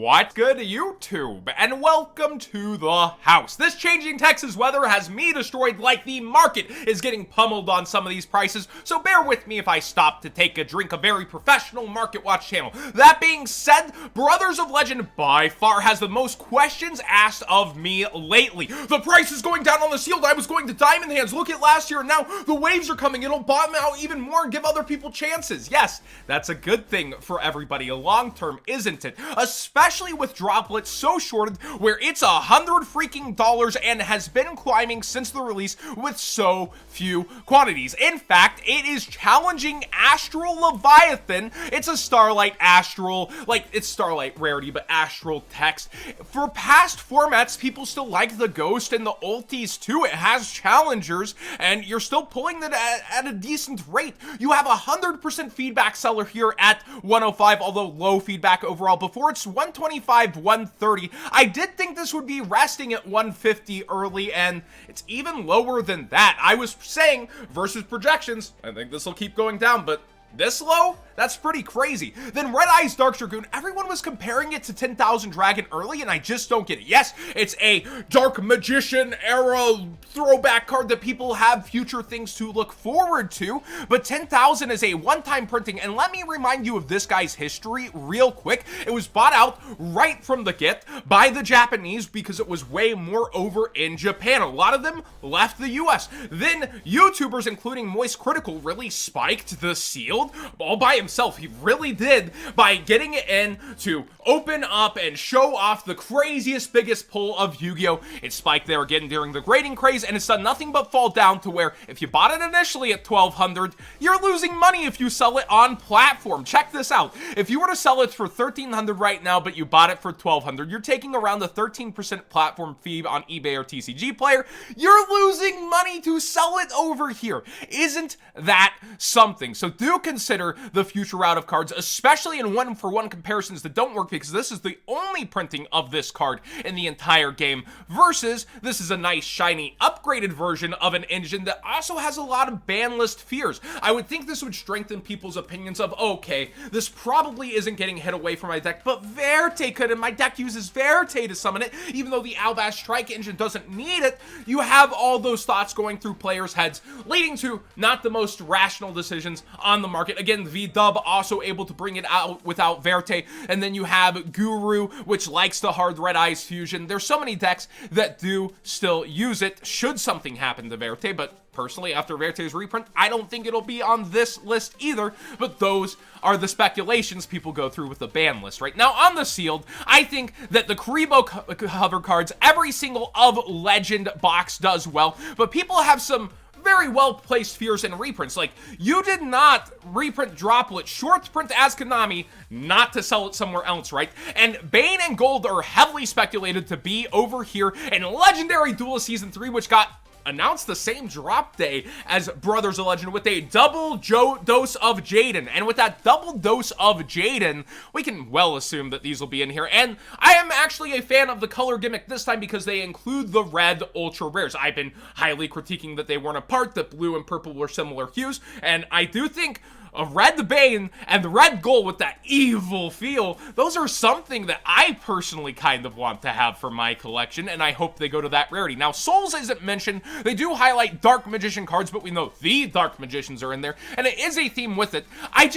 What's good, YouTube? And welcome to the house. This changing Texas weather has me destroyed like the market is getting pummeled on some of these prices, so bear with me if I stop to take a drink, a very professional Market Watch channel. That being said, Brothers of Legend by far has the most questions asked of me lately. The price is going down on the sealed. I was going to diamond hands. Look at last year, and now the waves are coming. It'll bottom out even more and give other people chances. Yes, that's a good thing for everybody long term, isn't it? Especially with droplets so shorted, where it's $100 freaking and has been climbing since the release with so few quantities. In fact, it is challenging Astral Leviathan. It's a Starlight Astral, like it's Starlight rarity, but Astral text. For past formats, people still like the Ghost and the ultis too. It has challengers, and you're still pulling it at a decent rate. You have 100% feedback seller here at 105, although low feedback overall. Before it's 125, 130. I did think this would be resting at 150 early, and it's even lower than that. I was saying versus projections, I think this will keep going down, but this low? That's pretty crazy. Then Red Eyes Dark Dragoon, everyone was comparing it to 10,000 Dragon early, and I just don't get it. Yes, it's a Dark Magician era throwback card that people have future things to look forward to, but 10,000 is a one-time printing, and let me remind you of this guy's history real quick. It was bought out right from the get by the Japanese because it was way more over in Japan. A lot of them left the US. Then YouTubers, including Moist Critical, really spiked the sealed all by himself. He really did, by getting it in to open up and show off the craziest, biggest pull of Yu-Gi-Oh! It spiked there again during the grading craze, and it's done nothing but fall down to where if you bought it initially at 1,200, you're losing money if you sell it on platform. Check this out. If you were to sell it for 1,300 right now, but you bought it for 1,200, you're taking around the 13% platform fee on eBay or TCG Player. You're losing money to sell it over here. Isn't that something? So do consider the future route of cards, especially in one-for-one comparisons that don't work, because this is the only printing of this card in the entire game, versus this is a nice, shiny, upgraded version of an engine that also has a lot of Banlist fears. I would think this would strengthen people's opinions of, okay, this probably isn't getting hit away from my deck, but Verte could, and my deck uses Verte to summon it, even though the Albaz Strike engine doesn't need it. You have all those thoughts going through players' heads, leading to not the most rational decisions on the market. Again, V-Dub also able to bring it out without Verte, and then you have Guru, which likes the hard Red Eyes fusion. There's so many decks that do still use it should something happen to Verte, but personally, after Verte's reprint, I don't think it'll be on this list either, but those are the speculations people go through with the ban list. Right now, on the sealed, I think that the Karibo cover cards, every single of Legend box does well, but people have some very well-placed fears and reprints. Like, you did not reprint Droplet, short print as Konami, not to sell it somewhere else, right? And Bane and Gold are heavily speculated to be over here in Legendary Duelist Season 3, which got announced the same drop day as Brothers of Legend with a double dose of Jaden. And with that double dose of Jaden, we can well assume that these will be in here. And I am actually a fan of the color gimmick this time because they include the red ultra rares. I've been highly critiquing that they weren't apart, that blue and purple were similar hues, and I do think a red Bane and the red Gold with that evil feel, those are something that I personally kind of want to have for my collection, and I hope they go to that rarity. Now, Souls isn't mentioned. They do highlight Dark Magician cards, but we know the Dark Magicians are in there, and it is a theme with it. I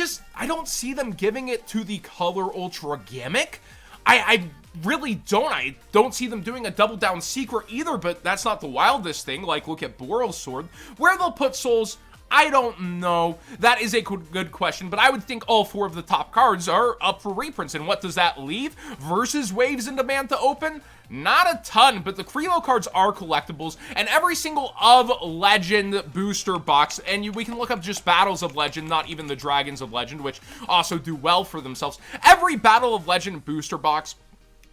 don't see them giving it to the color ultra gimmick. I really don't. I don't see them doing a double down secret either, but that's not the wildest thing. Like, look at Boral's Sword. Where they'll put Souls, I don't know. That is a good question, but I would think all four of the top cards are up for reprints. And what does that leave? Versus waves in demand to open? Not a ton, but the Krilo cards are collectibles, and every single of Legend booster box, and we can look up just Battles of Legend, not even the Dragons of Legend, which also do well for themselves. Every Battle of Legend booster box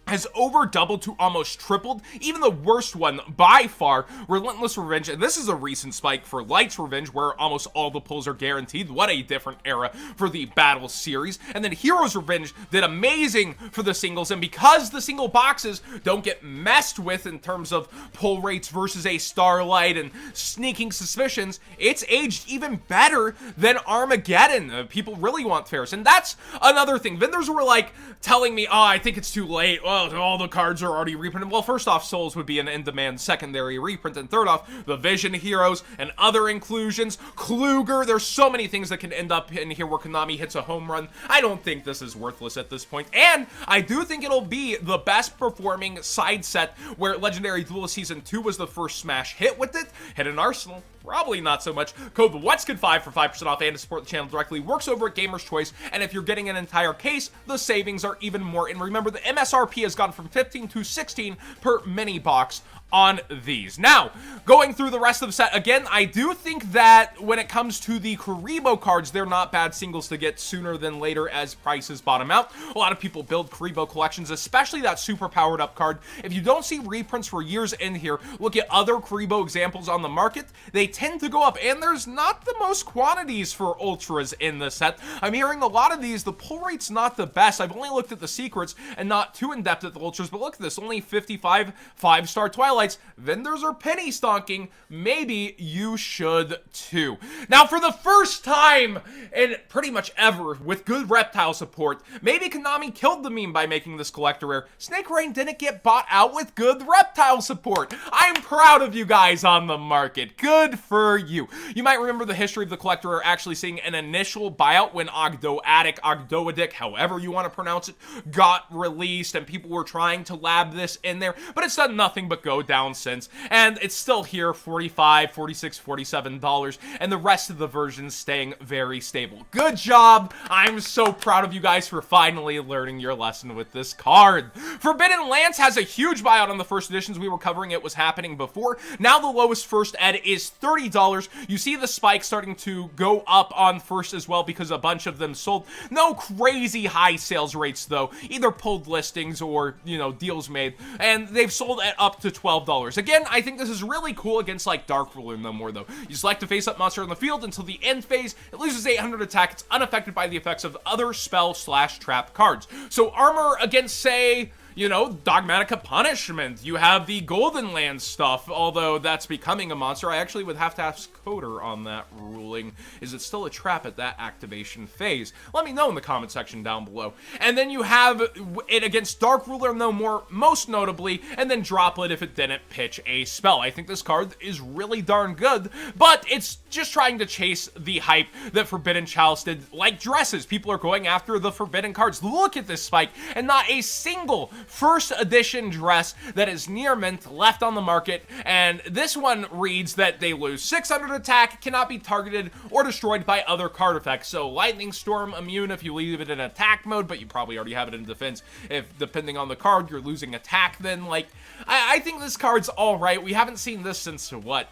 has over doubled to almost tripled. Even the worst one by far, Relentless Revenge, and this is a recent spike for Light's Revenge, where almost all the pulls are guaranteed. What a different era for the battle series. And then Hero's Revenge did amazing for the singles, and because the single boxes don't get messed with in terms of pull rates versus a Starlight and sneaking suspicions, it's aged even better than Armageddon. People really want Ferris, and that's another thing. Vendors were like telling me, oh, I think it's too late. Well, all the cards are already reprinted. Well, first off, Souls would be an in-demand secondary reprint, and third off, the Vision Heroes and other inclusions, Kluger, there's so many things that can end up in here where Konami hits a home run. I don't think this is worthless at this point, and I do think it'll be the best performing side set, where Legendary Duel Season 2 was the first smash hit with it. Hidden Arsenal, probably not so much. Code WhatsKid5 for 5% off and to support the channel directly. Works over at Gamer's Choice, and if you're getting an entire case, the savings are even more. And remember, the MSRP has gone from 15 to 16 per mini box on these. Now, going through the rest of the set, again, I do think that when it comes to the Karibo cards, they're not bad singles to get sooner than later as prices bottom out. A lot of people build Karibo collections, especially that super powered up card. If you don't see reprints for years in here, look at other Karibo examples on the market. They tend to go up, and there's not the most quantities for Ultras in the set. I'm hearing a lot of these, the pull rate's not the best. I've only looked at the secrets and not too in-depth at the Ultras, but look at this, only 55 5-star Twilight. Vendors are penny stonking. Maybe you should too. Now, for the first time in pretty much ever with good reptile support, maybe Konami killed the meme by making this collector rare. Snake Rain didn't get bought out with good reptile support. I'm proud of you guys on the market. Good for you. You might remember the history of the collector rare actually seeing an initial buyout when Ogdoadic, however you want to pronounce it, got released, and people were trying to lab this in there, but it's done nothing but go down since, and it's still here, $45, $46, $47, and the rest of the versions staying very stable. Good job. I'm so proud of you guys for finally learning your lesson with this card. Forbidden Lance has a huge buyout on the first editions. We were covering it was happening before. Now the lowest first ed is $30. You see the spike starting to go up on first as well because a bunch of them sold. No crazy high sales rates though, either pulled listings or, you know, deals made, and they've sold at up to $12. Again, I think this is really cool against like Dark Ruler no more though. You select a face-up monster on the field until the end phase, it loses 800 attack, it's unaffected by the effects of other spell/trap cards. So armor against, say, you know, Dogmatica Punishment. You have the Golden Land stuff, although that's becoming a monster. I actually would have to ask Coder on that ruling. Is it still a trap at that activation phase? Let me know in the comment section down below. And then you have it against Dark Ruler no more, most notably, and then Droplet if it didn't pitch a spell. I think this card is really darn good, but it's just trying to chase the hype that Forbidden Chalice did. Like dresses, people are going after the Forbidden cards. Look at this spike, and not a single first edition dress that is near mint left on the market, and this one reads that they lose 600 attack, cannot be targeted or destroyed by other card effects. So Lightning Storm immune if you leave it in attack mode, but you probably already have it in defense. If depending on the card you're losing attack, then like I think this card's all right. We haven't seen this since what,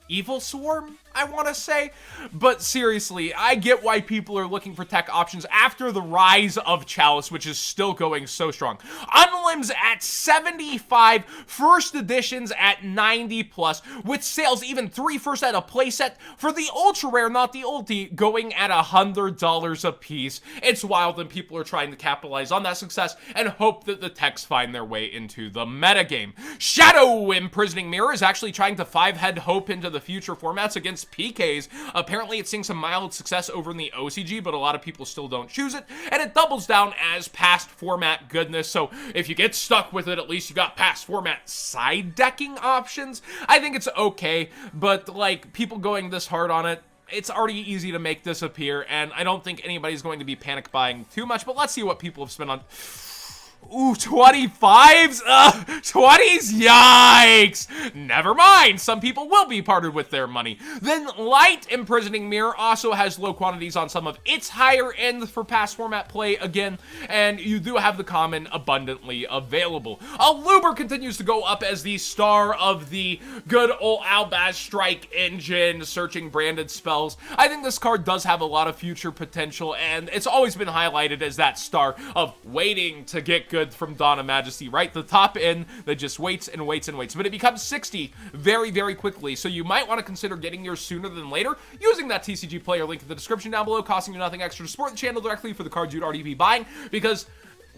Evil Swarm, I want to say. But seriously, I get why people are looking for tech options after the rise of Chalice, which is still going so strong. Unlims at 75, first editions at 90 plus, with sales even 3 first at a playset for the ultra rare, not the ulti, going at $100 a piece. It's wild, and people are trying to capitalize on that success and hope that the techs find their way into the metagame. Shadow Imprisoning Mirror is actually trying to 5-head hope into the future formats against PKs. Apparently it's seeing some mild success over in the OCG, but a lot of people still don't choose it, and it doubles down as past format goodness. So if you get stuck with it, at least you got past format side decking options. I think it's okay, but like people going this hard on it, it's already easy to make this appear, and I don't think anybody's going to be panic buying too much, but let's see what people have spent on. Ooh, 25s? 20s? Yikes! Never mind, some people will be parted with their money. Then Light Imprisoning Mirror also has low quantities on some of its higher end for past format play again, and you do have the common abundantly available. Luber continues to go up as the star of the good old Albaz Strike engine, searching branded spells. I think this card does have a lot of future potential, and it's always been highlighted as that star of waiting to get make good from Dawn of Majesty, right? The top end that just waits and waits and waits, but it becomes 60 very, very quickly. So you might want to consider getting yours sooner than later using that TCG player link in the description down below, costing you nothing extra to support the channel directly for the cards you'd already be buying, because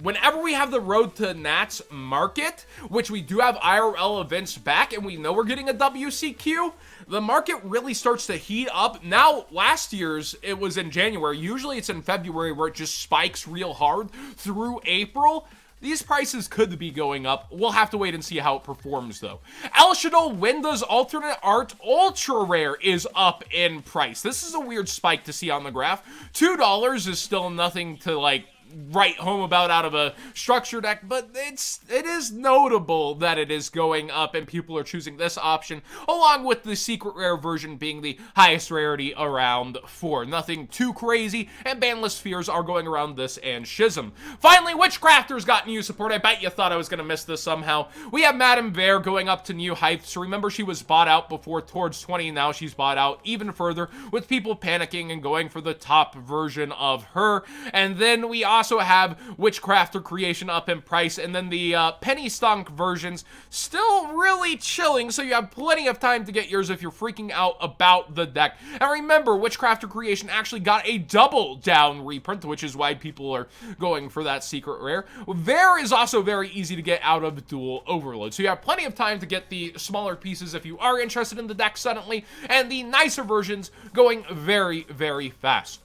whenever we have the Road to Nats market, which we do have IRL events back, and we know we're getting a WCQ, the market really starts to heat up. Now, last year's, it was in January. Usually it's in February where it just spikes real hard through April. These prices could be going up. We'll have to wait and see how it performs, though. El Shadow Windows Alternate Art Ultra Rare is up in price. This is a weird spike to see on the graph. $2 is still nothing to, like, write home about out of a structure deck, but it is notable that it is going up and people are choosing this option, along with the secret rare version being the highest rarity around 4. Nothing too crazy, and Banlist Spheres are going around this and Schism. Finally, Witchcrafter's got new support. I bet you thought I was going to miss this somehow. We have Madame Bear going up to new heights. So remember, she was bought out before towards 20, now she's bought out even further, with people panicking and going for the top version of her. And then we also have Witchcrafter Creation up in price, and then the Penny Stunk versions still really chilling, so you have plenty of time to get yours if you're freaking out about the deck. And remember, Witchcrafter Creation actually got a double down reprint, which is why people are going for that secret rare. There is also very easy to get out of Dual Overload, so you have plenty of time to get the smaller pieces if you are interested in the deck suddenly, and the nicer versions going very, very fast.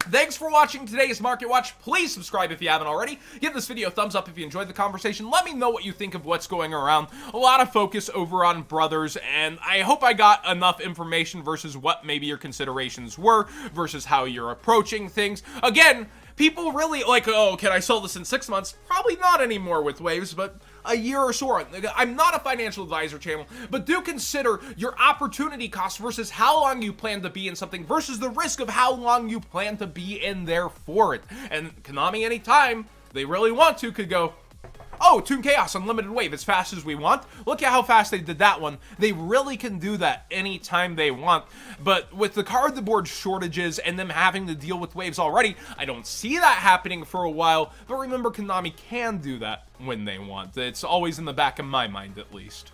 Thanks for watching today's Market Watch. Please subscribe if you haven't already. Give this video a thumbs up if you enjoyed the conversation. Let me know what you think of what's going around. A lot of focus over on Brothers, and I hope I got enough information versus what maybe your considerations were versus how you're approaching things. Again, people really like, oh, can I sell this in 6 months? Probably not anymore with Waves, but a year or so. I'm not a financial advisor channel, but do consider your opportunity cost versus how long you plan to be in something versus the risk of how long you plan to be in there for it. And Konami, anytime they really want to, could go, oh, Toon Chaos, Unlimited Wave, as fast as we want. Look at how fast they did that one. They really can do that anytime they want. But with the card board shortages and them having to deal with waves already, I don't see that happening for a while. But remember, Konami can do that when they want. It's always in the back of my mind, at least.